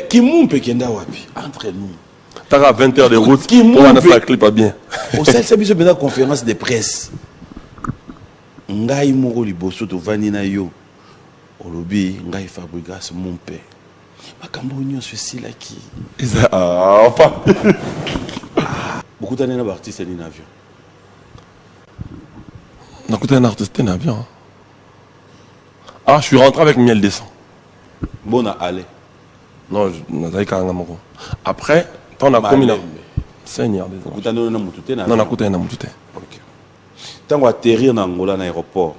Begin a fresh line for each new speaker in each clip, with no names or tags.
Qui mumpe qui nda wapi entre nous.
T'as 20 heures de route pour un affaire clip pas bien.
Au sein de la conférence de presse. Ngai moko liboso to vani na yo. Olobi ngai Fabregas mumpe. Makambo nyonso esila ki.
Enfin.
Beaucoup d'années na artiste ni avion.
N'écoutez un artiste en avion. Ah, je suis rentré avec miel descend.
Bon à aller.
Non, après, on a commis là. Seigneur des anges. Non, on a coûté un amour tout.
Ok. Tant qu'on atterrir dans Angola, dans l'aéroport,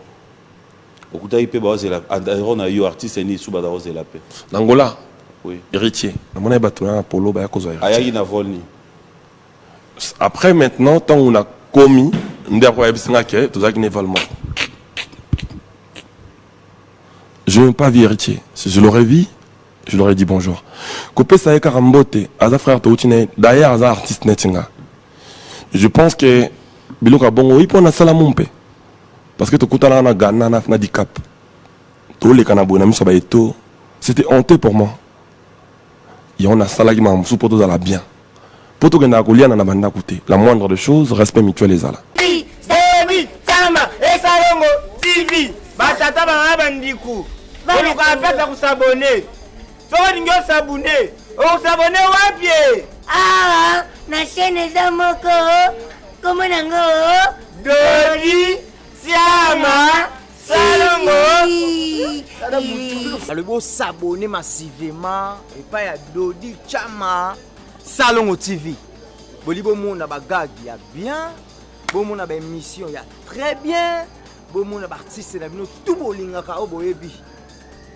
beaucoup d'AIP, on a eu artiste ni sous Badaos et la paix.
L'Angola.
Oui.
Héritier. On a battu un polo, bah, à cause de
Ayagi na volni.
Après, maintenant, tant on a commis, on a dit tout ça qui n'est pas le monde. Je n'ai pas vu héritier. Si je l'aurais vu, je leur ai dit bonjour. Coupé ça est Karambote, Aza frère Toutine, d'ailleurs Aza artiste netinga. Je pense que Biloka Bongo, il peut en salamumpe. Parce que tu écoutes na Ghana na handicap. Tous les Kanabo na miso baeto, c'était honteux pour moi. Et on a salagi ma sous pour tout la bien. Pour tout gana kolia na banda côté. La moindre des choses, respect mutuel les ala.
Oui, Semi, Sama, et Salongo, TV, Batata Bandikou. Vous n'avez pas s'abonner. Faut s'abonner. On s'abonner au pied.
Ah, na chaîne Zamoko. Comment nango?
Dodi, Siama, Salongo.
Le beau s'abonner massivement et pas à Dodi Chama Salongo TV. Bolibo mon abagag il y a bien. Bon mon ab émission il y a très bien. Bon mon ab artiste na bino tout bolinga ka oboyebi.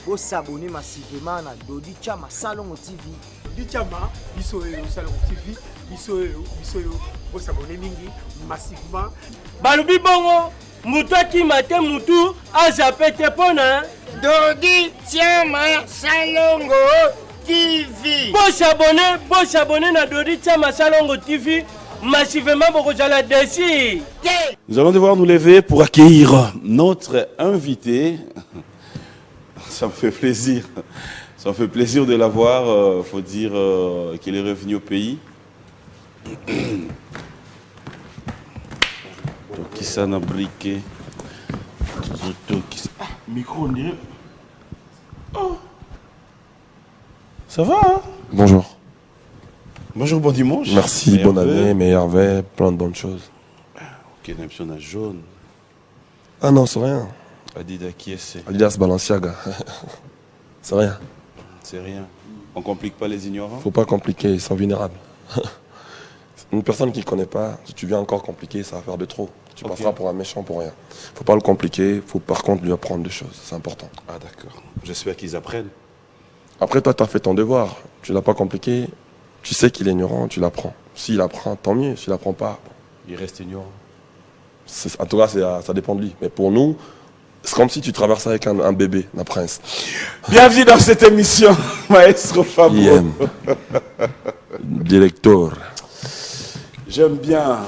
Pour s'abonner massivement à Dodi Chama Salongo TV.
Dodi Chama, Bisoyo Salongo TV, Bisoyo, pour s'abonner mingi massivement.
Balubi bongo, mutu qui matin mutu a jappé te pona. Dodi Chama Salongo TV. Pour s'abonner à Dodi Chama Salongo TV, massivement pour que j'aille dessus.
Nous allons devoir nous lever pour accueillir notre invité. Ça me fait plaisir. Ça me fait plaisir de l'avoir. Faut dire qu'il est revenu au pays. Qui s'en a briqué. Micro, on dirait. Oh. Ça va, hein?
Bonjour.
Bonjour, bon dimanche.
Merci, bonne année, meilleur vœu, plein de bonnes choses.
Ok, on a jaune.
Ah non, c'est rien.
Adidas qui est c'est?
Adidas Balenciaga. C'est rien.
C'est rien. On complique pas les ignorants?
Faut pas compliquer, ils sont vulnérables. Une personne qui ne connaît pas, si tu viens encore compliquer, ça va faire de trop. Tu passeras pour un méchant pour rien. Faut pas le compliquer, faut par contre lui apprendre des choses, c'est important.
Ah d'accord. J'espère qu'ils apprennent.
Après toi, tu as fait ton devoir. Tu l'as pas compliqué, tu sais qu'il est ignorant, tu l'apprends. S'il apprend, tant mieux. S'il apprend pas, bon.
Il reste ignorant.
En tout cas, ça dépend de lui. Mais pour nous, c'est comme si tu traversais avec un bébé, un prince.
Bienvenue dans cette émission, Maestro Fabio.
Directeur.
J'aime bien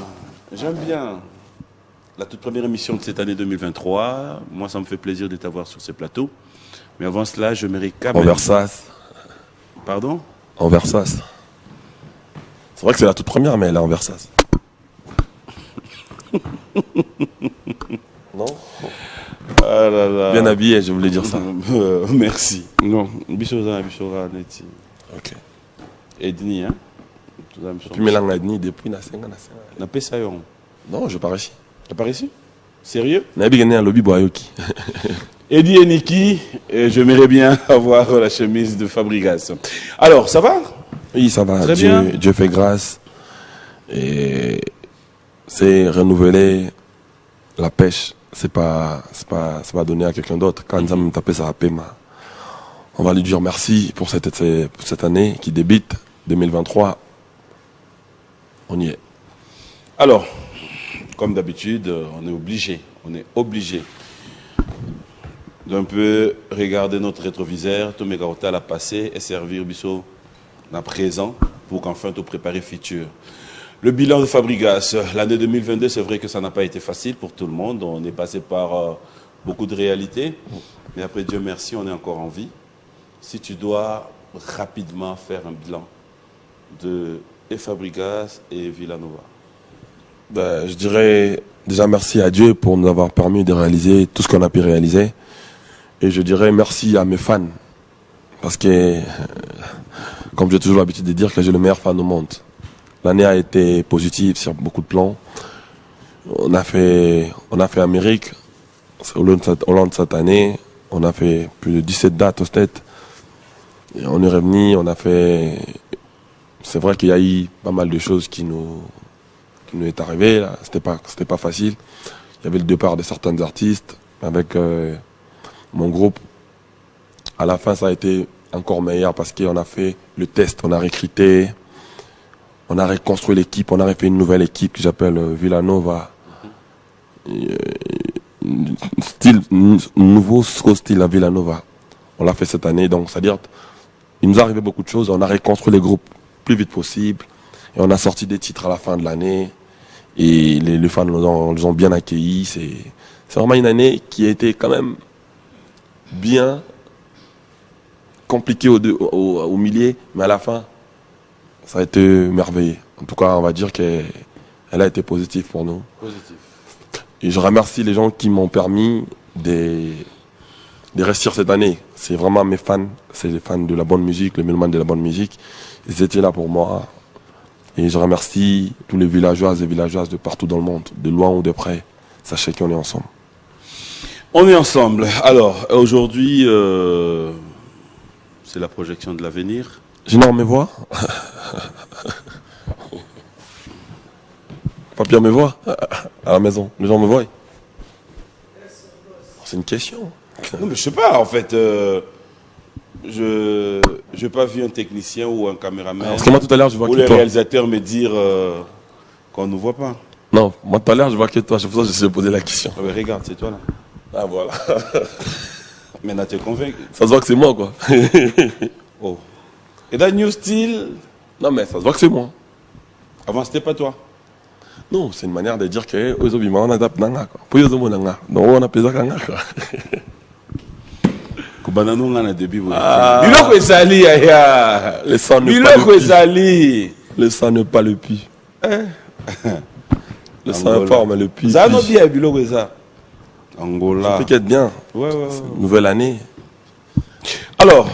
la toute première émission de cette année 2023. Moi, ça me fait plaisir de t'avoir sur ce plateau. Mais avant cela, je mérite quand même...
En Versace.
Pardon?
En Versace. C'est vrai que c'est la toute première, mais elle est en Versace. Non?
Ah là là.
Bien habillé, je voulais dire ça.
Merci. Non, Bissora, Neti.
Ok.
Edni, hein?
Puis Mélang Edni, depuis Nasenga.
N'a pas ça, yon?
Non, je pars ici.
Tu pars ici? Sérieux?
Nabi gagné un lobby Boayoki.
Eddie et Niki, j'aimerais bien avoir la chemise de Fabregas. Alors, ça va?
Oui, ça va.
Très bien.
Dieu fait grâce. Et c'est renouveler la pêche. C'est pas donné à quelqu'un d'autre. Quand Nzam tape ça à Pema, on va lui dire merci pour cette année qui débute, 2023. On y est.
Alors, comme d'habitude, on est obligé d'un peu regarder notre rétroviseur, tout mégarota la passé et servir Bissot dans présent pour qu'enfin tout préparer futur. Le bilan de Fabregas, l'année 2022, c'est vrai que ça n'a pas été facile pour tout le monde. On est passé par beaucoup de réalités. Mais après, Dieu merci, on est encore en vie. Si tu dois rapidement faire un bilan de Fabregas et Villanova?
Ben, je dirais déjà merci à Dieu pour nous avoir permis de réaliser tout ce qu'on a pu réaliser. Et je dirais merci à mes fans. Parce que, comme j'ai toujours l'habitude de dire, que j'ai le meilleur fan au monde. L'année a été positive sur beaucoup de plans. On a fait Amérique, Hollande cette année. On a fait plus de 17 dates au stade. Et on est revenu, on a fait... C'est vrai qu'il y a eu pas mal de choses qui nous est arrivé. Là. C'était pas facile. Il y avait le départ de certains artistes avec mon groupe. À la fin, ça a été encore meilleur parce qu'on a fait le test, on a recruté, on a reconstruit l'équipe, on a refait une nouvelle équipe que j'appelle Villanova. Nouveau style à Villanova. On l'a fait cette année, donc c'est-à-dire il nous est arrivé beaucoup de choses. On a reconstruit les groupes plus vite possible et on a sorti des titres à la fin de l'année et les fans nous ont bien accueillis. C'est vraiment une année qui a été quand même bien compliquée au milieu, mais à la fin ça a été merveilleux. En tout cas, on va dire qu'elle a été positive pour nous.
Positif.
Et je remercie les gens qui m'ont permis de réussir cette année. C'est vraiment mes fans, c'est les fans de la bonne musique, les mélomanes de la bonne musique. Ils étaient là pour moi. Et je remercie tous les villageoises et villageoises de partout dans le monde, de loin ou de près. Sachez qu'on est ensemble.
On est ensemble. Alors, aujourd'hui, c'est la projection de l'avenir.
J'énore mes voix. Pas bien me voix à la maison. Les gens me voient. C'est une question.
Non, mais je sais pas, en fait. Je n'ai pas vu un technicien ou un caméraman
Parce que moi, tout à l'heure, je vois
ou
que
le
toi.
réalisateur me dire qu'on ne nous voit pas.
Non, moi, tout à l'heure, je vois que toi. C'est pour ça que je suis posé la question.
Ah, mais regarde, c'est toi là.
Ah, voilà.
Maintenant, tu es convaincu.
Ça se voit que c'est moi, quoi.
Oh. Et dans New Style,
Non, mais ça se voit que c'est moi.
avant, c'était pas toi.
Non, c'est une manière de dire que aux obima on adapte nanga quoi. Pour yozo monanga. Donc on a pesa kanga quoi.
Kubana nous on a début.
Ah.
Biloko ezali ya.
Le sang ne pas
Biloko
le pis.
ezali.
Le sang ne pas le pis. Le sang
Angola.
informe le pis.
Ça no bien biloko eza. Angola.
T'inquiète bien.
Ouais.
Nouvelle année.
Alors,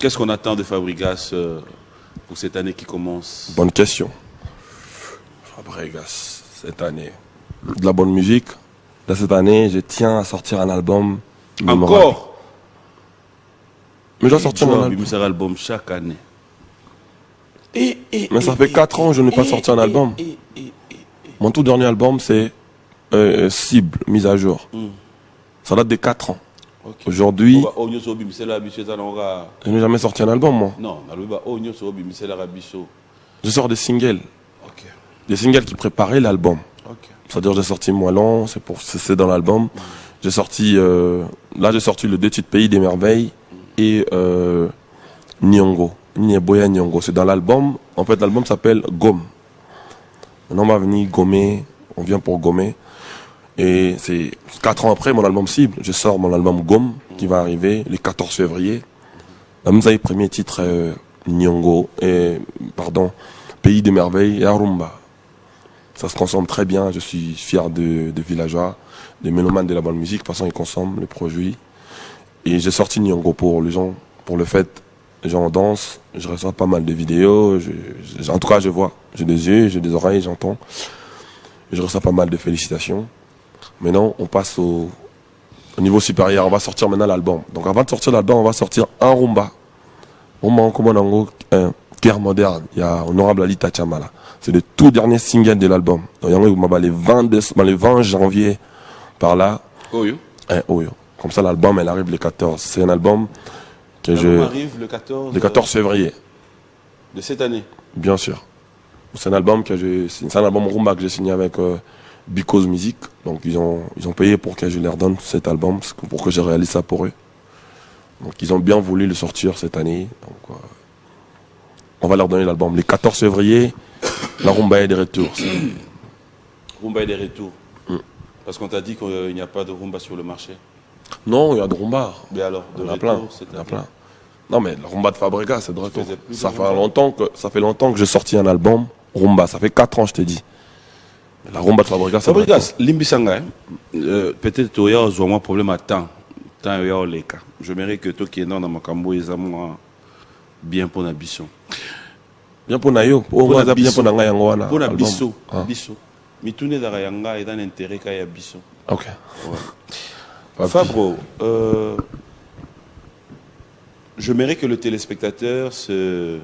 qu'est-ce qu'on attend de Fabregas pour cette année qui commence?
Bonne question. Fabregas, cette année. De la bonne musique. Là, cette année, je tiens à sortir un album. mémorable.
Encore.
Mais je dois sortir mon album.
Il sera album chaque année.
Mais ça fait 4 ans que je n'ai pas sorti un album. Mon tout dernier album, c'est Cible, mise à jour. Ça date de 4 ans.
Okay.
Aujourd'hui,
Non,
je n'ai jamais sorti un album, moi. Je sors des singles.
Ok.
Des singles qui préparaient l'album.
Ok.
C'est-à-dire, j'ai sorti Moellon, c'est dans l'album. J'ai sorti, là, j'ai sorti le 2 titres Pays des Merveilles et Nyongo. Nyeboya Nyongo. C'est dans l'album. En fait, l'album s'appelle Gomme. Maintenant, on va venir gommer. On vient pour gommer. Et c'est 4 ans après mon album Cible. Je sors mon album Gomme qui va arriver le 14 février. Le premier titre, Nyongo. Pays des Merveilles et Arumba. Ça se consomme très bien. Je suis fier de villageois, des mélomanes de la bonne musique. De toute façon, ils consomment les produits. Et j'ai sorti Nyongo pour les gens, pour le fait. Les gens dansent. Je reçois pas mal de vidéos. En tout cas, je vois. J'ai des yeux, j'ai des oreilles, j'entends. Je reçois pas mal de félicitations. Maintenant, on passe au niveau supérieur. On va sortir maintenant l'album. Donc, avant de sortir l'album, on va sortir un rumba. Rumba en commun en Cœur moderne. Il y a Honorable Ali Tachamala. C'est le tout dernier single de l'album. Donc, il y a le 20 janvier, par là.
Oyo.
Oyo. Comme ça, l'album, elle arrive le 14. C'est un album que
arrive le 14.
Le 14 février.
De cette année.
Bien sûr. C'est un album c'est un album rumba que j'ai signé avec Because Music. Donc ils ont payé pour que je leur donne cet album, pour que je réalise ça pour eux. Donc ils ont bien voulu le sortir cette année. Donc on va leur donner l'album. Le 14 février, la rumba est de retour.
Rumba est de retour. Parce qu'on t'a dit qu'il n'y a pas de rumba sur le marché.
Non, il y a de rumba.
Mais alors,
Il y en a plein. Il y en a plein. Non, mais la rumba de Fabrega, c'est de retour.
faisais plus de
Ça fait
rumba.
longtemps que j'ai sorti un album, rumba. Ça fait 4 ans, je t'ai dit. La rumba de Fabrega, c'est de retour.
Fabrigas, Limbisanga, peut-être qu'il y a un problème à temps. Temps, il y a les cas. Je mérite que toi qui es dans ma cambo, ils ont bien pour l'ambition.
Bien pour Nayo. Bien pour Nanga Yangwana.
Pour l'ambition. Mais tout n'est pas Yanga et dans l'intérêt qu'il y a l'ambition.
Ok.
Fabro, je mérite que le téléspectateur se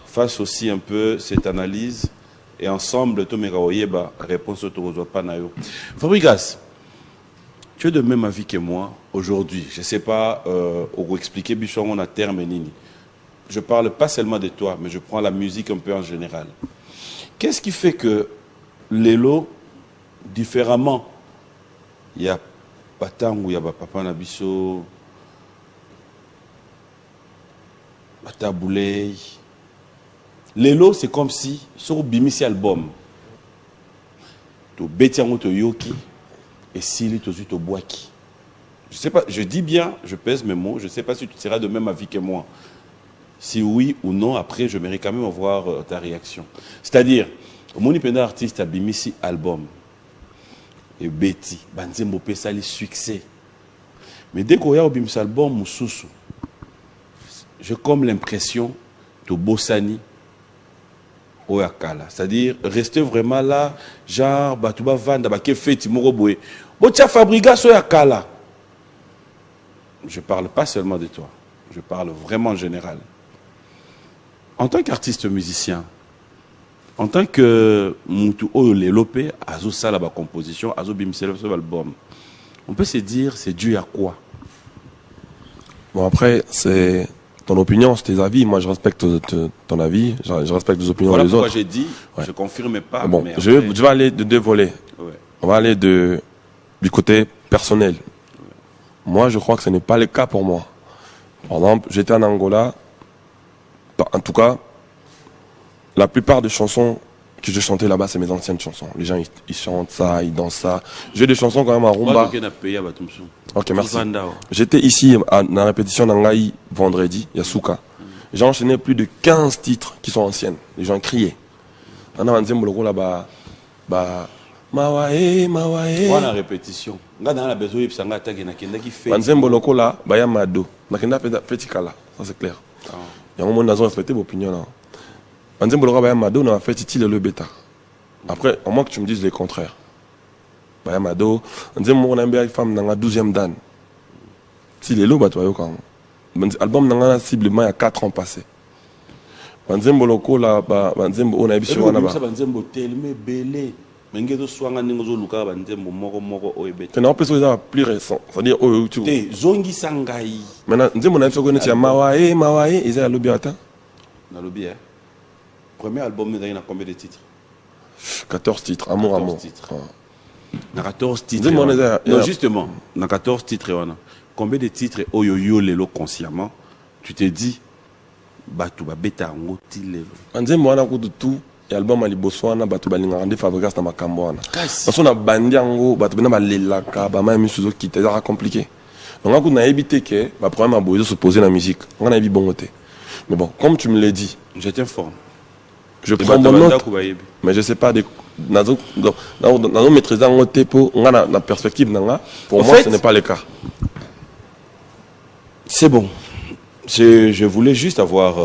fasse aussi un peu cette analyse et ensemble, réponse au Panayo. Fabrigas, tu es de même avis que moi aujourd'hui. Je ne sais pas où expliquer Bichon on a terme nini. Je parle pas seulement de toi, mais je prends la musique un peu en général. Qu'est-ce qui fait que Lelo, différemment, il y a Patangou, il y a Papa Nabiso, Bataboulé. Lelo, c'est comme si, sur Bimisi album, tu Betiango to Yoki et Sili to Zuto Boaki. Je sais pas, je dis bien, je pèse mes mots, je ne sais pas si tu seras de même avis que moi. Si oui ou non, après, je mérite quand même avoir ta réaction. C'est-à-dire, mon indépendant artiste a Bimisi album. Et Betty, Banzembo Pessali succès. Mais dès qu'on y a au Bimisi album, Moussoussou, j'ai comme l'impression de Bossani au Yakala. C'est-à-dire, rester vraiment là, genre, Batouba Vanda, Baké Feti, Moroboué. Botia Fabrigas au Yakala. Je ne parle pas seulement de toi. Je parle vraiment en général. En tant qu'artiste musicien, en tant que Moutou Lelopé, Azo Sala ba composition, Azo Bimsel album, on peut se dire c'est dû à quoi?
Bon, après, c'est ton opinion, c'est tes avis. Moi, je respecte ton avis, je respecte les opinions
des autres.
Voilà
pourquoi j'ai dit, je ne confirme pas.
Bon,
mais
je vais aller de 2 volets.
Ouais.
On va aller du côté personnel. Ouais. Moi, je crois que ce n'est pas le cas pour moi. Par exemple, j'étais en Angola. En tout cas, la plupart des chansons que je chantais là-bas, c'est mes anciennes chansons. Les gens, ils chantent ça, ils dansent ça. J'ai des chansons quand même en rumba. Ok, merci. J'étais ici à la répétition d'Angaï vendredi, Yasuka. J'ai enchaîné plus de 15 titres qui sont anciennes. Les gens criaient. On a un zembolo là-bas. Mawae.
On a répétition. Dans la besoin de s'engager, qui fait.
Banzembo loko là, baya mado. Nakenda petit kala, ça c'est clair. Il y a un moment où on a respecté vos opinions là. Banzembo loko baya mado, on a fait titi le bêta. Après, au moins que tu me dises le contraire. Baya mado, Banzembo on a une femme dans la 12e dan. Si les lots battu quand. Album dans la ciblement il y a 4 ans passés. Banzembo loko là, Banzembo on a eu sur là-bas.
Banzembo tellement belé. Mais il y a des soins qui sont
maintenant, plus récent. C'est-à-dire, tu
Zongi Sangai.
maintenant, on a fait Mawae, ils ont à l'obiata.
Dans le bien. Premier album, il y a combien de titres?
14 titres, Amour.
14 titres. Dans 14 titres. Non, justement, dans 14 titres, combien de titres Oyoyo Lelo consciemment, tu te dis, Batouba Beta Ngoti Lelo.
On a fait tout. Et l'album à Liboswana, Batou Balinga Rande Fabrigas na Makambouana. Parce qu'on a Bandiango, Batou Bena Balelaka, Bama Misuzo qui était compliqué. Donc on a évité que le problème à Boïso se poser la musique. On a évité bon côté. Mais bon, comme tu me l'as dit,
je t'informe.
Je prends bonne note, mais je ne sais pas, dans maîtriser en côté pour la perspective, pour moi ce n'est pas le cas.
C'est bon. Je voulais juste avoir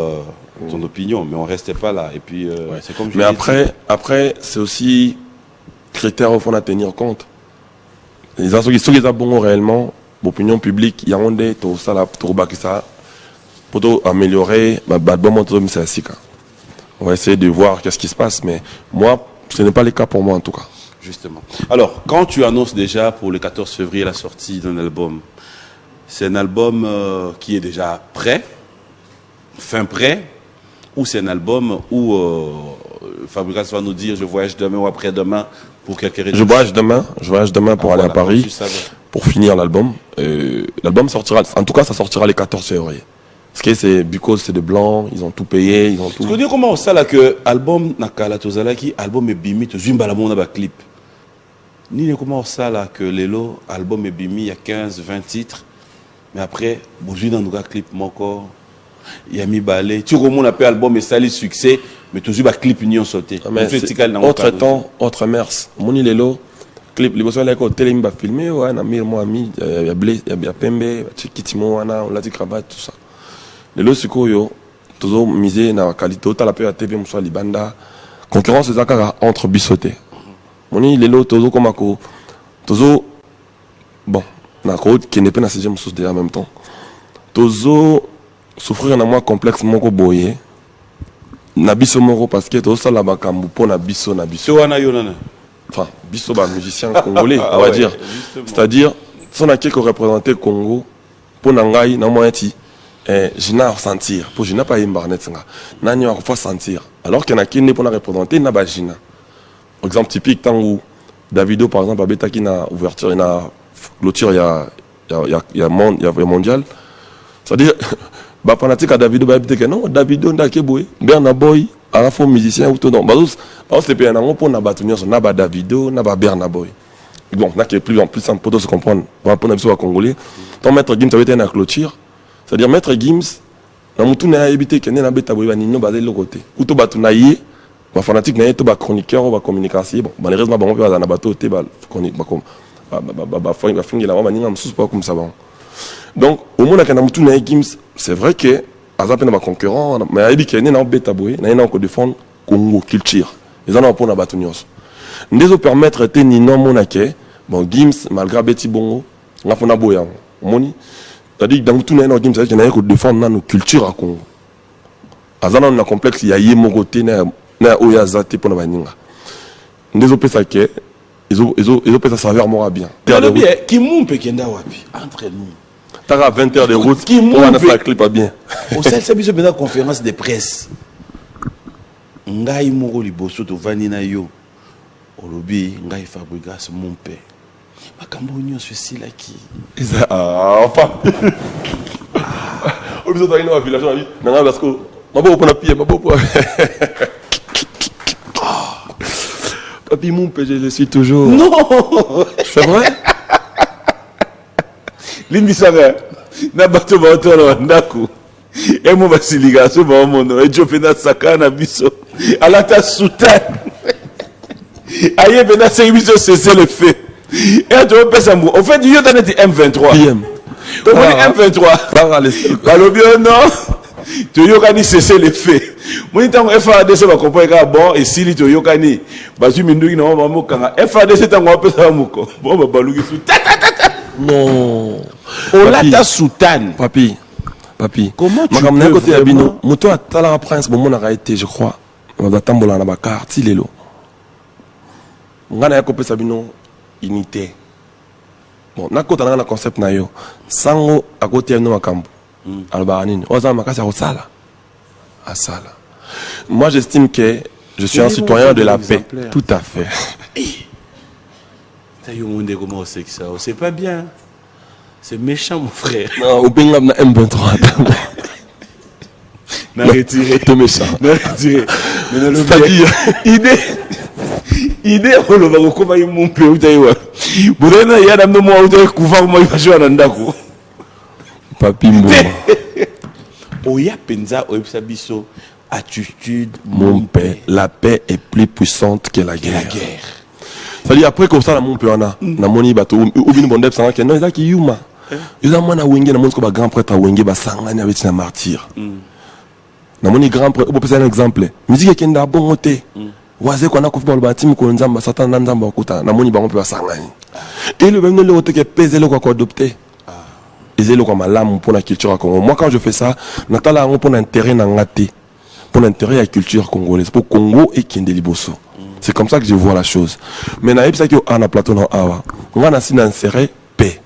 ton opinion, mais on restait pas là. Et puis, c'est comme je
mais après, c'est aussi critère au fond à tenir compte. Les gens qui sont bons réellement, l'opinion publique, il y a un des tout ça là, tout ça, pour améliorer, on va essayer de voir qu'est-ce qui se passe, mais moi, ce n'est pas le cas pour moi en tout cas.
Justement. Alors, quand tu annonces déjà pour le 14 février la sortie d'un album, c'est un album qui est déjà prêt, fin prêt, ou c'est un album où Fabrigas va nous dire je voyage demain ou après-demain pour quelques réductions?
Je voyage demain pour aller à Paris, pour finir l'album. L'album sortira, en tout cas ça sortira le 14 février. Parce que c'est because c'est de blanc, ils ont tout payé, ils ont tout.
Tu veux dire comment ça là que album Nakala Tozalaki, album est bimi, tu zumba la monde clip. Ni comment ça là que Lelo, album est bimi, il y a 15, 20 titres. Mais après, bouger dans nos clip, mon corps. il y a mis balé. Tu remontes un peu album et ça les succès, mais toujours un clip union sauté.
Autre temps, autre mers. Mon lelo, clip, les besoins là quand télé m'a filmé, ouais, na mire moi ami, il y a blé, il y a pembe, chikitimo wana, on l'a dit crabat tout ça. Lelo siko yo, toujours misé na qualité, t'as la paix à TV moussa libanda. Concurrence c'est ça entre bisoté. Mon lelo toujours comme ako, toujours bon, na code qui n'est pas na sixième source en même temps. Toujours souffrir na moi complexe moko boye. Na biso moko parce que tout ça là bakambu pour na biso enfin biso ba musicien congolais on va dire, c'est-à-dire son a quelques représenter Congo pour nangai na moi ti je n'ai sentir pour je n'ai pas imbarnet nga nani wa fois sentir alors que na kine pour na représenter na ba jina exemple typique tant où Davido par exemple abeta qui na ouverture na clôture il y a mondial, c'est-à-dire bah fanatique à Davido bah peut-être que non Davido ndake boy Berna Boy à la fois musicien ou tout donc bah c'est bien un pour na batunir sur na ba Davido na ba Berna Boy donc là qui est plus en plus simple pour se comprendre pour na biso congolais ton maître Gims avait été na clôture, c'est-à-dire maître Gims na mutu na habité que na beta boy ba nino ba de l'autre côté ou to batuna yé ba fanatique na to ba chroniqueur ou ba communication bon malheureusement ba on peut na bateau te ba chronique ba comme ba fingi la ba ninga msusu pas comme ça bon. Donc, au moment où Gims, c'est vrai que Azap est un concurrent, mais il dit qu'il y a un bêta boy, il y a un défendre Congo culture. Ils en ont pour la batunios. Nous devons permettre de non monake, bon Gims malgré Betty Bongo, on a pour la boya. Moni, c'est-à-dire dans tout le monde Gims, il y a un défendre nos culture à Congo. Azan on a complexe, il y a Yemogote na Oyazate pour la baninga. Nous devons penser ça que ils ont pensé ça va mora bien.
Qui m'umpe kenda wapi entre nous.
T'as 20 heures de route qui pour un clip pas bien.
Au sein c'est bien une conférence de presse. Ngai moko liboso to vanina yo. Olobi ngai Fabregas mon père. Makambo nyo ceci là qui.
Enfin. Au besoin d'aller dans la village non parce que mabo pour na pied mabo pour. Papi mon père je le suis toujours.
Non.
C'est vrai?
Limbisanga na bato bato na ndako et mo basiliga so ba mono e jope na sakana biso alata sultan aye bena c'est biso c'est le fait et tu peux ça en fait yo dans M23
PM
donc M23 balobi non tu yokani cesser le fait moi tant FARDC ba comprendre bon et si li to yokani bazu minduki na mama kanga FARDC tango pesa muko bon ba baluki su
non.
Olata Sultan.
Papi.
Comment tu
peux côté
vraiment...
Abino, Mouto a talent prince, bon mon arrêté, je crois. On va tambola na bakar, tilelo. Ngana yako pesa Abino unité. Bon, na kota na concept na yo. Sango à côté no makambo. Albaranine. Oza makasi ya sala. À sala. Moi j'estime que je suis un citoyen de la paix. Tout à fait.
C'est pas bien. C'est méchant, mon frère.
Non, au Bengam na M23.
N'a retiré.
T'es méchant.
N'a retiré. C'est-à-dire, idée, on va recommander mon père. Vous avez il y a un moment où vous avez couvert moi, il va jouer à Nandako.
Papi, moi.
Oya Penza, Oepsabiso, attitude,
mon père. La paix est plus puissante que la guerre. C'est-à-dire après comme ça, mon père, na moni bato, ou bien bon dep, ça non, il a qui yuma. Il a moins na wenge, na moni ko grand prêtre à wenge, ba sangani avec na martyr. Na moni grand prêtre, on peut faire un exemple. Musique qui est na bon côté. Waze ko na ko football ba team ko nzamba, satan na nzamba okuta, na moni ba on peut sangani. Et le même le côté qui pèse le ko adopter. Et c'est le comme l'âme pour la culture congolaise. Moi quand je fais ça, natala on pour l'intérêt na ngati. Pour l'intérêt à la culture congolaise, pour Congo et Kindeliboso. C'est comme ça que je vois la chose. Mais na ça que on a plateau dans awa. On va insérer paix.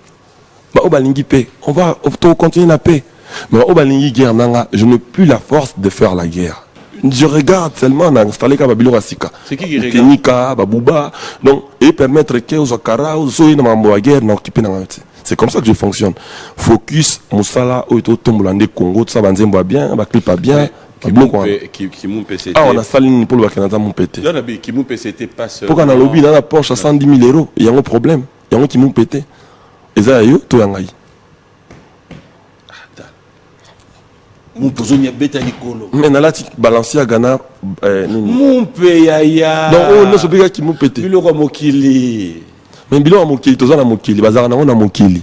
Bah au balingi paix. On va continuer la paix. Mais au balingi guerre nanga, je n'ai plus la force de faire la guerre. Je regarde seulement on a installé Kababilo Rasika.
C'est qui regarde?
Kenika, Babouba. Donc et permettre que aux Okara, aux Soyi na mambo guerre na occuper na ngati. C'est comme ça que je fonctionne. Focus Moussala Oito Tombolande Congo, tout ça banzembo bien, ba clip pas bien.
Qui m'ont pété.
Ah, on a salé pour le Canada, mon pété.
Qui m'ont pété passe.
Pourquoi on a lobby dans la poche à 110 000 euros? Il y a un problème. Il y a un qui m'ont pété. Et ça, il y a tout.
Mumpozonia beta likolo.
Mais nalati balancer à Ghana
Mumpe yaya.
donc oh non sobika ki mupete
Biloko mokili.
mais biloko mokili tozana mokili bazaka nango na mokili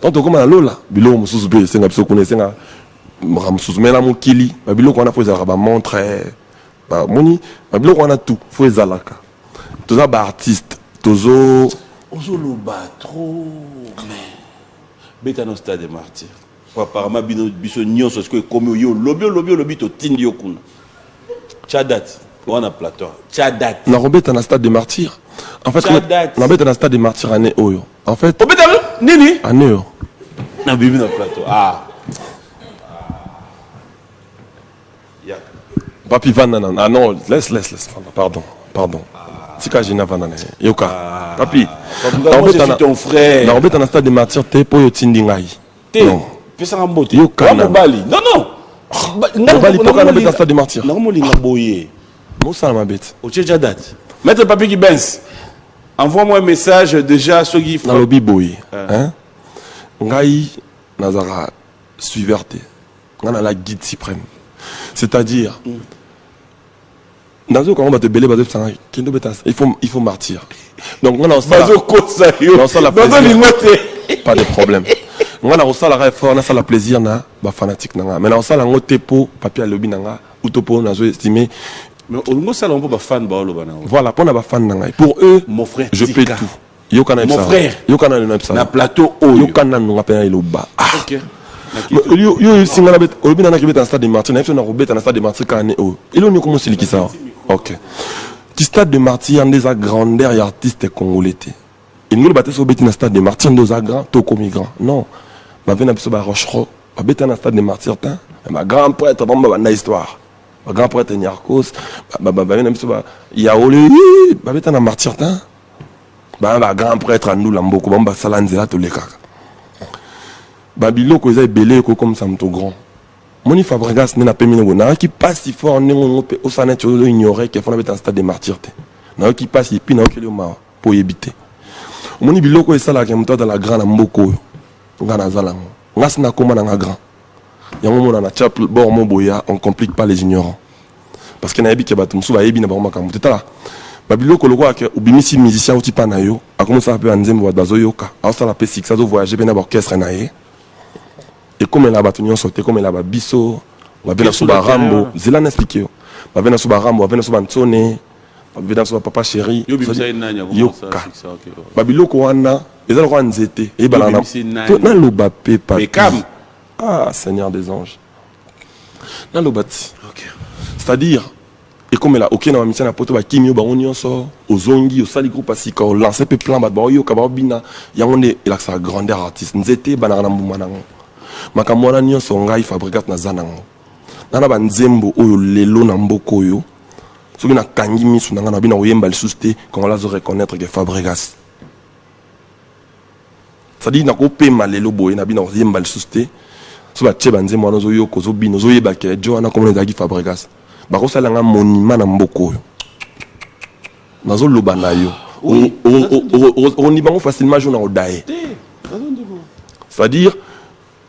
donc tokoma na lola biloko mosusu pe senga biso kuna senga mosusu mais na mokili biloko wana fo ezalaka bamontre bamoni biloko wana tout fo ezalaka toza baartiste tozo
Ozoloba trop. Beta no stade des martyrs. Apparemment biso nyonso ce que comme yo lobi to tindi yo kuna. Chadat. On a plateau. Chadat.
na robeta na stade des martyrs en fait na robeta na stade des martyrs année oyo en fait
Obeta nini?
année oyo
Na bibi na plateau. Ah. Ya.
papi vanana ah non laisse pardon tika jina vanana yoka papi
Moi je suis ton frère.
na robeta na stade des martyrs te po yo tindi ngai non
Pesa mbote.
Yo kana.
Bali. Non.
Mobali poka na beta stade des martyrs
Non linga boye.
mosala mabete
Ocheja date. Maître Papi qui Benz. Envoie-moi un message déjà ceux qui
na lobi boye hein ngai nazara suiverte ngai na la guide suprême c'est-à-dire nazo comment te belé bazo sanga kendo beta il faut martyr donc ngai na
Bazo kosa yo.
Non, ça la
Bazo
plaisir.
lingote.
pas de problème ngai na osala effort na sala plaisir na ba fanatique nanga mais na osala ngote po papier alobi nanga utopo nazo estimer
Mais on sala on peut fan ba loba na.
voilà pour na ba fan nanga pour eux
Mon frère
je peux
Tika.
tout yokana
Mon frère.
yokana le napsa
Na plateau oyo.
yokana nunga pena iloba
OK.
yo singa na bet olobina na kibeta na stade de Martyrs na na robeta na stade de Martyrs kane o ilo ni komo silikisa OK qui stade de Martyrs ndeza grandeur et artiste congolais te ingolo baté so beti na stade de Martyrs ndeza grand to comme grand non ba vena biso ba rochero ba beta na stade de Martyrs ta ma grand prêtre ba na histoire ba grand prêtre Nyarkos ba vena biso ba yaole ba beta na Martyrs ta ba grand prêtre andula mboko ba sala nzela to lekaka babiloko eza ebele ko comme ça moto grand moni Fabregas ne na pe mine bona qui passe si fort nengo pe osana tu lo ignorer que fona beta en stade de martyrs te na qui passe et puis na okeli ma po yebite moni biloko esala ke moto dans la grande mboko ngana zala ngas na koma na grand yango mona na chap bon mo boya on complique pas les ignorants parce que na yebi ke bato musu ba yebi na ba makambo tala babiloko lokwa ke ubimisi musicien uti pa na yo akomosa pe anzembo bazoyoka asala pe six azo voyager pe na orchestre na ye et comme la bato nyonso te comme la biso ba bena so ba rambo zela na expliquer yo ba bena so ba rambo ba bena so ba ntsone ba bena so ba papa chéri
Yo bimisa nanya
yoka babiloko wana ezala kwa nzete e bala na to na loba pe pa
Beckham.
ah Seigneur des anges na lobati
OK.
c'est-à-dire et comme la OK na mission na poto ba kimio ba nyonso ozongi osali groupe asika o lancer pe plan ba yo ka ba bina yango ne la sa grandeur artiste nzete bana na mbuma nango makambo wana nyonso ngai Fabregas naza nango nana banzembo oyo lelo na mboko oyo soki nakangi miso na ngai na bina oyemba lisusu te kongo lazo reconnaître que Fabregas c'est-à-dire nakopema lelo boye na bina oyemba lisusu te so batie banzembo wana ozoyoka ozobina ozoyeba ke jo wana komona ezalaki Fabregas bakosala nga monument na mboko oyo nazoloba na yo ondima ngo facilement jo na odaye c'est-à-dire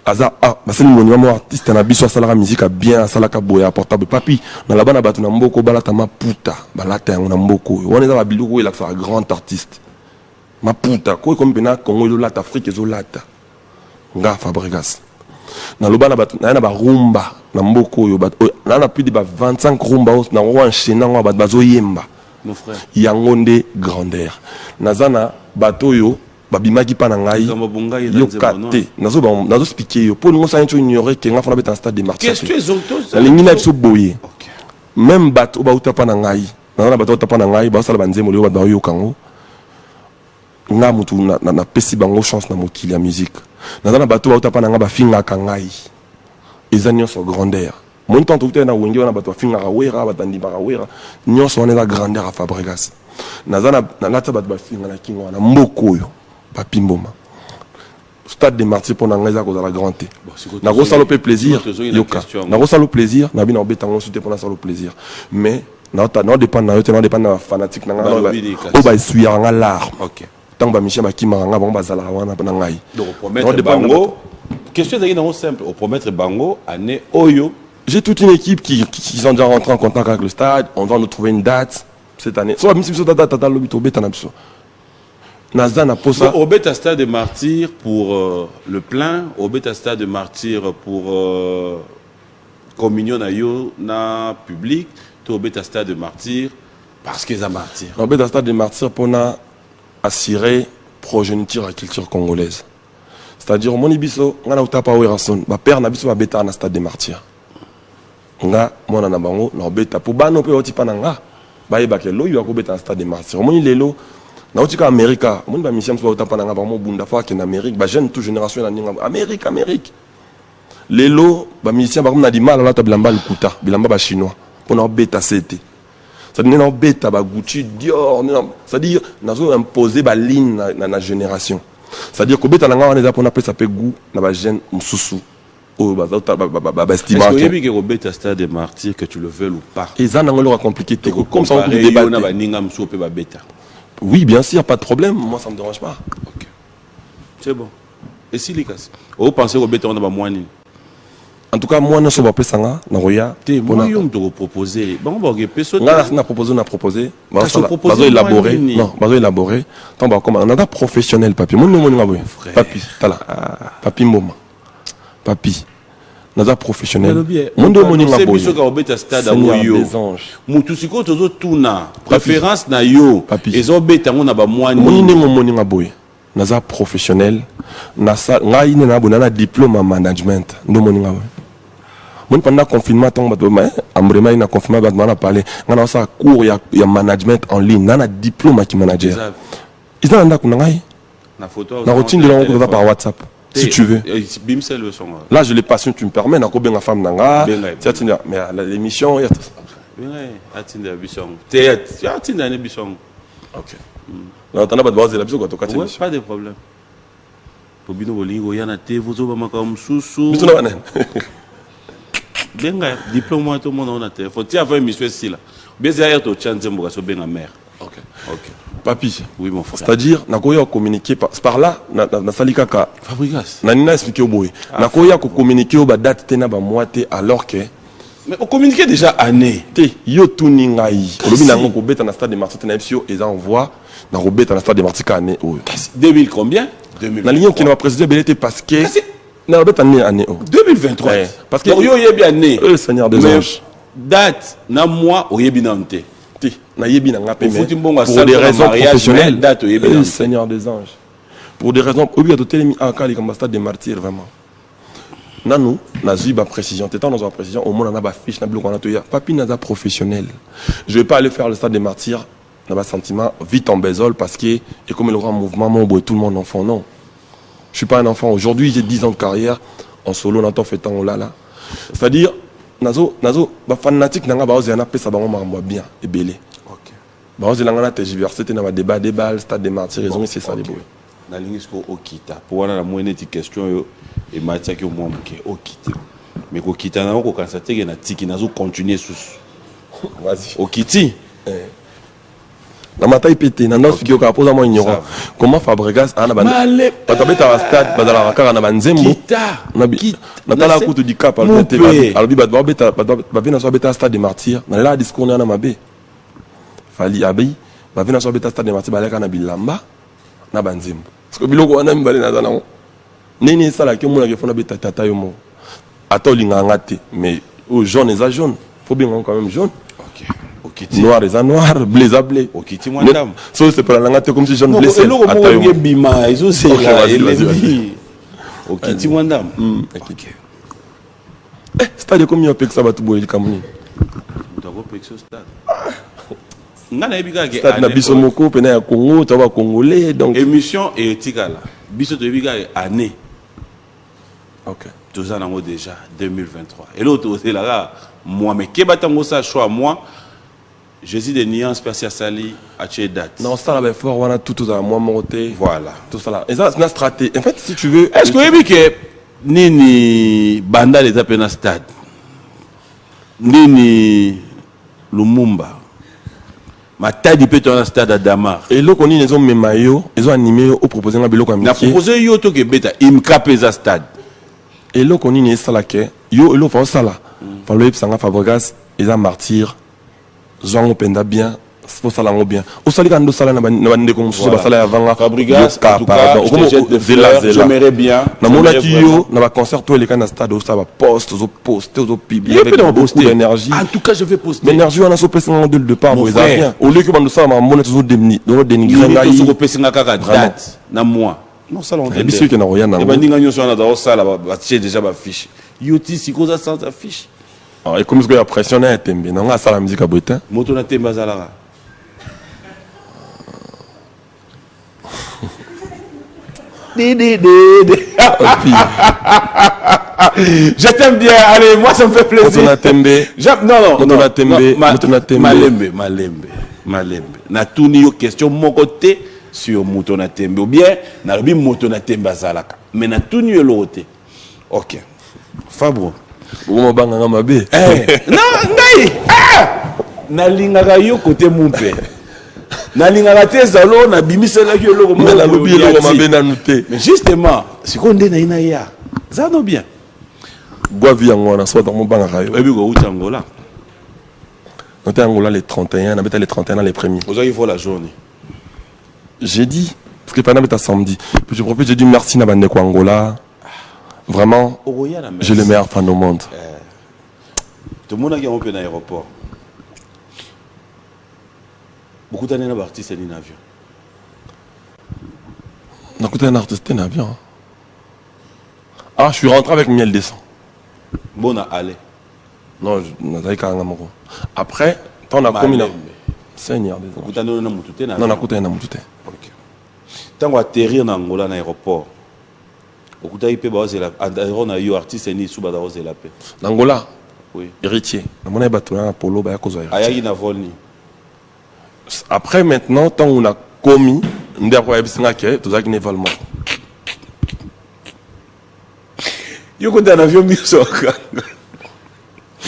aza basali monument mo artiste na biso asalaka musique bien asalaka boya portable papi na la bana bato na mboko balata maputa balata yango na mboko oyo wana eza babiloko oyo elakisaka grand artiste maputa koyo komi mpena Congo ezolata Afrique ezolata nga Fabregas na loba na bato na barumba na mboko oyo na plus de 25 rumba na ngo enchaîner ngo bato bazoyemba
Mon frère.
yango nde grandeur nazana bato oyo babimaki pa na ngai yoka te nazo expliquer yo pour nous ça ignorer que nga fana beta en stade de Martyrs
Qu'est-ce que tu es autos?
na lingi na biso boye
OK.
même bato bauta pa na ngai nazana bato bauta pa na ngai basala banzemo leo bato yoka ngo nga mutu na pesi bango chance na mokili ya musique nazana bato bauta pa na ngai bafingaka ngai eza nyonso grandeur mon temps tout na wenge wana bato bafingaka wera batandimaka wera nyonso wana eza grandeur à Fabregas nazana na lata bato bafinga na kingo wana mboko oyo papimboma stade de Martyrs pour nanga eza kozala grand te nakosala pe plaisir yoka nakosala plaisir na bina obeta ngo sute pour na sala plaisir mais na dépend na yo te na dépend na fanatique na nga o ba esuyaka nga l'art
OK.
tant ba michel bakimaka nga bango bazalaka wana na ngai
Donc promettre bango question est simple. Au promettre Bango, année Oyo.
J'ai toute une équipe qui sont déjà rentrés en contact avec le stade. On va nous trouver une date cette année. Soit même si vous êtes à l'hôpital, Nazan a posé ça.
Au bêta stade de martyr pour le plein, au bêta stade de martyr pour communion na yo na public, au bêta stade de martyr parce qu'ils ont martyr.
Au bêta stade de martyr pour assurer progéniture à la culture congolaise. C'est-à-dire, mon ibiso, on a pas où rason. Ma père n'a pas bêta na stade de martyr. Nga mona na bango na bêta pour bano pe oti pananga. Ba yeba ke lo yo ko bêta na stade de martyr. Mon lelo na utika Amerika, mon ba mission soit utapana nga vraiment bunda fa ke na Amérique, ba jeune toute génération na ninga Amérique. Lelo ba mission ba na di mal la ta bilamba lukuta, bilamba ba chinois pour na bêta c'était. Ça dit na bêta ba Gucci Dior, ça dit nazo imposer ba ligne na génération. Ça dire ko bêta na nga wana za pona pesa pe goût na ba jeune mususu. Oh ba estimation.
Est-ce que y a bêta stade de martyr que tu le veux ou pas?
Et ça n'a pas compliqué comme ça on peut débattre. Oui, bien sûr, pas de problème. Moi, ça ne me dérange pas.
Ok. C'est bon. Et si les cas, vous pensez au béton de Moine?
En tout cas, moi, je ne sais pas si ça Naroya.
Moi, je vais proposer. Bon, on
a proposé. On a élaboré. Non, on a élaboré. On a professionnel, papi. Mon nom est papi. Papi, maman. Papi. Naza professionnel.
Mundo moninga boy. C'est au bêta stade à Moyo. Mutu siko tozo tuna. Préférence na yo. Ils ont bêta on a ba moani.
Monine moninga boy. Naza professionnel. Nasa ngai ne na bona na diplôme en management. Ndo moninga boy. Mon pendant confinement tant bato ma ambrema ina confinement bato na parler. Ngana sa cours ya management en ligne. Nana diplôme qui manager. Ils ont nda kuna ngai.
Na photo.
Na routine de l'encontre par WhatsApp. Si tu veux.
Là,
je l'ai pas su, tu me permets, n'a pas femme nanga. Mais à l'émission, il y a tout ça. Ok. Là, tu n'as pas de base de la biso quand tu as
pas de problème. Pour bien voler, il y en a des vous avez comme sous. Bien, diplôme, tout le monde a été. Faut-il avoir une mission ici là? Bien, c'est à dire chance de bien la mère.
Ok. Papi,
oui mon frère.
C'est-à-dire, nakoya communiquer par là, na salikaka.
Fabrigas.
Na nina expliquer au boy. Nakoya communiquer au date tena ba moite alors que.
Mais on communiquait déjà année.
Te yo tuningai. Olobi nango ko beta na stade de Marseille na FCO et ça envoie na ko beta na stade de Marseille année.
2000 combien? 2000.
Na ligne qui n'a précisé belete parce que na beta année
2023.
Parce que
yo yebi année.
Seigneur des anges.
Date na mois au yebi nante.
Pour des raisons professionnelles, Seigneur des anges. Pour des raisons, stade des martyrs, vraiment. Nous, nous avons précision. T'étant dans une précision, au moins, on a une fiche, papi, n'a professionnel. Je ne vais pas aller faire le stade des martyrs, on a un sentiment vite en bézole parce que, et comme il aura un mouvement, tout le monde enfant, non. Je ne suis pas un enfant. Aujourd'hui, j'ai 10 ans de carrière, en solo, on a fait tant là. C'est-à-dire, nazo fanatique nanga baozi ana pesa bango makambo bien ebele.
OK.
Baozi langa na tergiversé na ba débat stade des martyrs raison c'est ça les boy.
Na lingi sko okita. Pour wana na moine ti question yo e matia ki mo mke okita. Mais ko kita na ko constater que na tiki nazo continuer sous.
Vas-y.
Okiti.
Na mata ipete na ndosi ki ka posa mo ignorant. Comment Fabregas ana ba patabeta wa stade bazala rakara na banzembo. Na tala kutu di cap al bete al bi ba beta ba vina so beta stade des martyrs. Na la discours na mabe. Fali abi ba vina so beta stade des martyrs ba leka na bilamba na banzembo. Parce que biloko wana mbale na zana. Nini sala ki mo na ke fona beta tata yo mo. Ato linga ngate mais aux jaunes et à jaunes. Faut bien quand même jaune.
OK.
Noir et noir, blé à blé.
Okiti mwandam.
So c'est pas la langue comme si jaune blessé.
Attends. Bima, ils ont c'est là Okiti mwandam. OK.
Stade comme il pek ça ba tubo il kamuni.
Ndako pek so stade. Ngana ebika ke
stade na biso moko pena ya Congo, to ba congolais donc
émission et etikala. Biso to ebika année.
OK.
Tout ça nango déjà 2023. Et l'autre c'est là moi mais kebatango ça choix moi Jésus de nuances persia sali à date.
Non, ça là fort on a tout à moi monté.
Voilà.
Tout ça là. Et ça c'est une stratégie. En fait, si tu veux,
est-ce que vous que nini banda les appels na stade. Nini Lumumba. Ma taille peut être un stade à Damar.
Et là qu'on ils ont mes maillots, ils ont animé au proposer un biloko amitié.
Na proposer yo to ke beta imka pesa stade.
Et là, on y est salake. Yo, et là, on sala. Fallo y psanga Fabregas, ils ont martyr. Jean Openda bien. Faut ça là bien. Au sali quand sala na bande comme ça sala avant.
Fabregas, en tout cas, je te jette des fleurs, j'aimerais bien.
Na mona kiyo, na ba concert tous les cas na stade au ça va poste, au poster, au publier avec beaucoup d'énergie.
En tout cas, je vais poster.
L'énergie on a so pesa de départ pour les rien. Au lieu que bande ça ma mona toujours dénigrer ngai.
Nous pesa nga kaka date na moi. Non ça on.
Et bien sûr que na rien na.
Et ben ninga nyoso na dans ça là ba déjà ba fiche. Yoti si cause sans affiche.
Et comme ce que la pression est tembe, na nga ça la musique à botin.
Moto na temba zalaka. Je t'aime bien, allez, moi ça me fait plaisir. Malembe. Na tourné aux questions mon côté sur Moutona Tembe ou bien na lobi Moutona Tembe zalaka. Mais na tourné l'autre. OK. Fabro.
Ou banga mabe.
Non, ngai. Na lingaka yo côté mon père. Na lingaka te zalo na bimisela yo loko mo
na lobi loko mabe na nuté.
Mais justement, si qu'on est na ya. Ça no bien.
Gwa vi ngwana soit dans mon banga yo.
Et puis go Angola.
On était Angola les 31, on avait les 31 les premiers.
Vous avez vu la journée.
J'ai dit parce que pendant le samedi, puis je profite, j'ai dit merci na bande ko Angola. Vraiment, j'ai le meilleur fan au monde.
Tout le monde a gagné un aéroport. Beaucoup d'années dans l'artiste et dans l'avion.
On a écouté un artiste en avion. Ah, je suis rentré avec Miel Descend.
Bon, à aller.
Non, je n'ai pas encore. Après, on a commis. Seigneur des
anges. Non,
on a écouté un amour.
Ok. Tant qu'on atterrit en Angola, dans l'aéroport, beaucoup d'années, eu artiste et ni sous Badaos et la paix.
L'Angola.
Oui.
Héritier. On a battu un polo, bah, à cause de
Ayagi n'a volé.
Après, maintenant, tant on a commis, on a dit tout ça qui n'est pas le monde.
Yo quand un avion miso.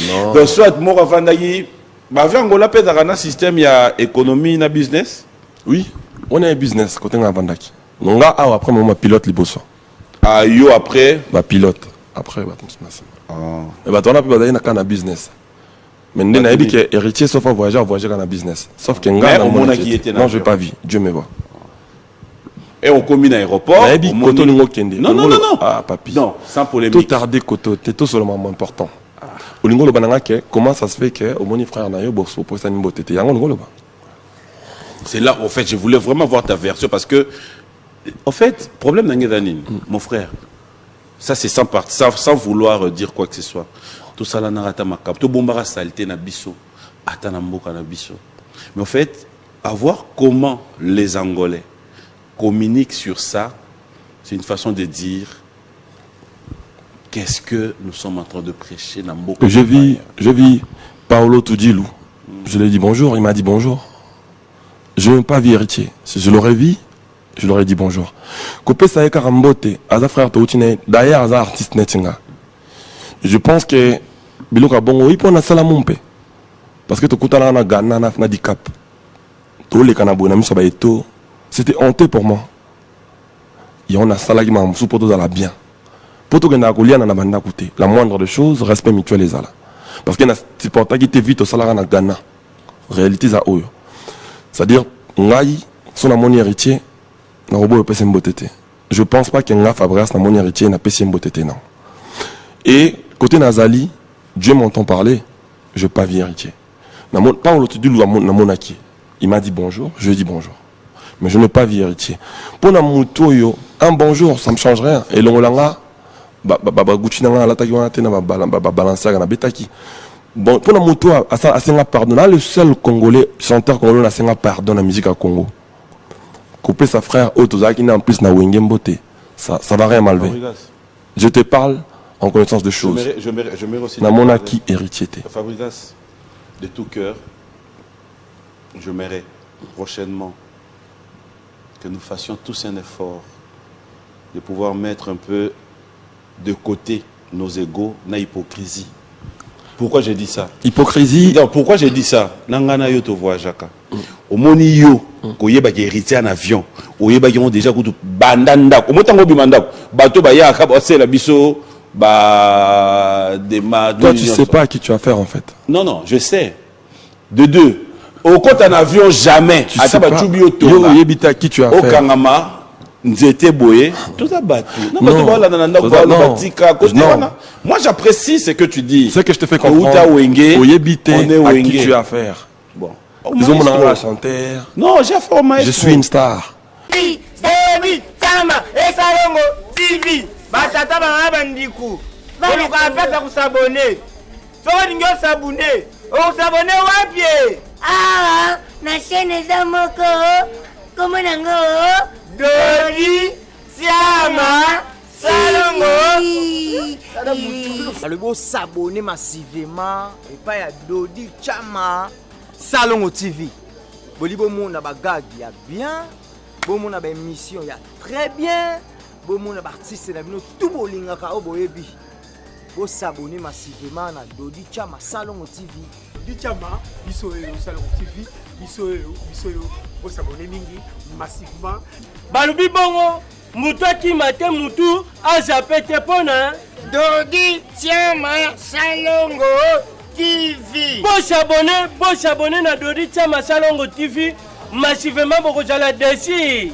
Non.
Donc soit moi avant d'aller, bah avion Angola peut dans un système il y a économie na business.
Oui, on a un business côté on a vendaki. Donc là après moi pilote les bosso.
Ah yo après
bah pilote après bah
ah.
Et bah toi on a pu d'aller dans un business. Mais on a dit que héritier sauf un voyageur dans un business. Sauf que
nga non
je pas vu, Dieu me voit.
Et on commune aéroport.
Non,
non.
Ah, papi.
Non, sans polémique.
Tout tardé, t'es tout seulement important. Au niveau de Bananga, comment ça se fait que au mon frère Nayo Borso pour ça nimbo tété
C'est là, en fait, je voulais vraiment voir ta version parce que, en fait, problème d'Angedanine, mon frère, ça c'est sans vouloir dire quoi que ce soit. Tout ça là narata makap, tout bombara saleté na biso, atanamboka na biso. Mais en fait, à voir comment les Angolais communique sur ça, c'est une façon de dire qu'est-ce que nous sommes en train de prêcher dans beaucoup.
Je vis Paolo Tudilou. Je lui ai dit bonjour, il m'a dit bonjour. Je n'ai pas vu héritier. Si je l'aurais vu, je l'aurais dit bonjour. Kopé Saye Karambote, Aza frère Toutine, d'ailleurs Aza artiste netinga. Je pense que Biloka Bongo, il peut en salamompe. Parce que tu écoutes na Ghana, na handicap. Tous les Kanabo, na miso baeto. C'était honteux pour moi. Et on a salagi ma sous pour tout la bien. Pour tout gagner la moindre des choses, respect mutuel les ala. Parce qu'il y a des portails qui étaient vite au salaire en Ghana. Réalité ça oyo. C'est-à-dire, ngai son mon héritier na robo pese mbotete. Je pense pas qu'il y a Fabregas na mon héritier na pese mbotete non. Et côté Nazali, Dieu m'entend parler, je pas vu héritier. Na mon pas l'autre du na monaki. Il m'a dit bonjour, je lui ai dit bonjour. Mais je n'ai pas vu héritier. Pour na mutoyo, un bonjour, ça me change rien. Et l'ongolanga, Gucci nanga la takiwana te na balancer na betaki. Bon, pour na muto a senga pardon. Le seul Congolais chanteur congolais na senga pardon la musique à Congo. Couper sa frère Otozaki na en plus na Wengembote. Ça va rien malver. Je te parle en connaissance de choses.
Je mets aussi
na mon acquis héritier.
Fabregas, de tout cœur, je m'irai prochainement que nous fassions tous un effort de pouvoir mettre un peu de côté nos égos, na hypocrisie. Pourquoi j'ai dit ça?
Hypocrisie.
Non, pourquoi j'ai dit ça? Nangana yo to voyajaka. Au moni yo, koyeba ki héritier en avion. Oyeba ki on déjà kutu bandanda. Au motango bimanda. Bato ba ya ka ba la biso des
Toi, tu sais pas à qui tu as affaire en fait.
Non, non, je sais. De deux. Au compte en avion, jamais.
Tu sais pas. Yo, yebite à qui tu as
Au
affaire.
Kangama, Nzete Boye, tout ça battu. Non. Moi, j'apprécie ce que tu dis.
C'est que je te fais comprendre. Au yebite à qui tu as affaire.
Bon.
Ils ont mon chanteur.
Non, j'ai affaire au maestro.
Je suis une star.
Sebi, Tama, Esalongo, TV, Batata Bandiku. Oluka apesa kusabone. Soko ningo sabone. Osabone wapi?
Ah, na chaîne za moko. Comment nango?
Dodi, Siama, Salongo.
Le beau s'abonner massivement et pas ya Dodi Chama Salongo TV. Bolibo mona bagag ya bien, bon mona ba émission ya très bien, bon mona ba artiste na bino tout bolinga ka oboyebi. Bo s'abonner massivement na Dodi Chama Salongo TV.
Dodi Chama biso Salongo TV, biso bo s'abonner mingi massivement.
Balubi bongo, mutu akimate mutu azapete pona.
Dodi Chama Salongo TV.
Bo s'abonner na Dodi Chama Salongo TV. Massivement, beaucoup de la déci.